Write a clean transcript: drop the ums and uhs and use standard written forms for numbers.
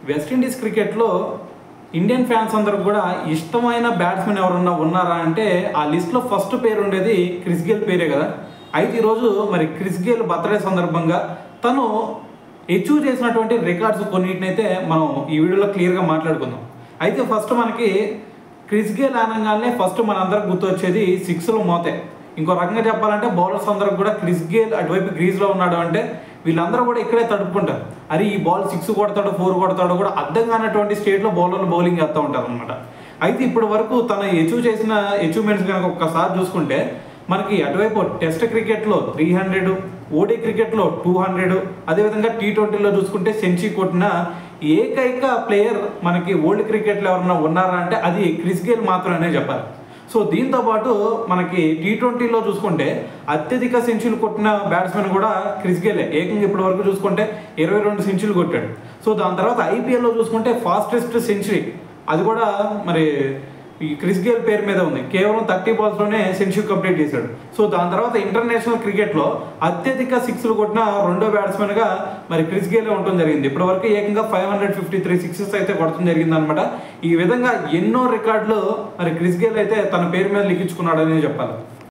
West Indies క్రికెట్లో Indian fans అందరూ కూడా ఇష్టమైన బ్యాట్స్మెన్ ఎవరన్నా ఉన్నారా అంటే ఆ లిస్ట్లో ఫస్ట్ పేరు ఉండేది క్రిస్ గేల్ పేరే కదా. అయితే ఈరోజు మరి క్రిస్ గేల్ బర్త్డే సందర్భంగా తను అచీవ్ చేసినటువంటి రికార్డ్స్ కొన్నిటినైతే మనం ఈ వీడియోలో క్లియర్గా మాట్లాడుకుందాం. అయితే ఫస్ట్ మనకి క్రిస్ గేల్ అనగానే ఫస్ట్ మనందరికి గుర్తొచ్చేది సిక్స్లో మోతే. ఇంకో రకంగా చెప్పాలంటే బౌలర్స్ అందరికి కూడా క్రిస్ గేల్ అటువైపు గ్రీజ్లో ఉన్నాడు అంటే వీళ్ళందరూ కూడా ఇక్కడే తడుపుకుంటారు. అరే ఈ బాల్ 6 కొడతాడో 4 కొడతాడో కూడా అర్థం కానటువంటి స్టేట్లో బౌలర్లు బౌలింగ్ చేస్తూ ఉంటారు అనమాట. అయితే ఇప్పటి వరకు తను అచీవ్ చేసిన అచీవ్మెంట్స్ కనుక ఒక్కసారి చూసుకుంటే మనకి అటువైపు టెస్ట్ క్రికెట్లో 300, ఓడీ క్రికెట్లో 200, అదేవిధంగా T20లో చూసుకుంటే సెంచరీ కొట్టిన ఏకైక ప్లేయర్ మనకి వరల్డ్ క్రికెట్లో ఎవరన్నా ఉన్నారా అంటే అది క్రిస్ గేల్ మాత్రమే చెప్పాలి. సో దీంతోపాటు మనకి T20లో చూసుకుంటే అత్యధిక సెంచరీలు కొట్టిన బ్యాట్స్మెన్ కూడా క్రిస్ గేలే. ఏకంగా ఇప్పటి వరకు చూసుకుంటే 22 సెంచరీలు కొట్టాడు. సో దాని తర్వాత IPLలో చూసుకుంటే ఫాస్టెస్ట్ సెంచరీ అది కూడా మరి ఈ క్రిస్ గేల్ పేరు మీద ఉంది. కేవలం 30 బాల్స్లోనే సెంచరీ కంప్లీట్ చేశాడు. సో దాని తర్వాత ఇంటర్నేషనల్ క్రికెట్లో అత్యధిక 6లు కొట్టిన రెండో బ్యాట్స్మెన్గా మరి క్రిస్ గేలే ఉండటం జరిగింది. ఇప్పటి వరకు ఏకంగా 553 సిక్సెస్ అయితే కొట్టడం జరిగింది అనమాట. ఈ విధంగా ఎన్నో రికార్డులు మరి క్రిస్ గేల్ అయితే తన పేరు మీద లిఖించుకున్నాడని చెప్పాలి.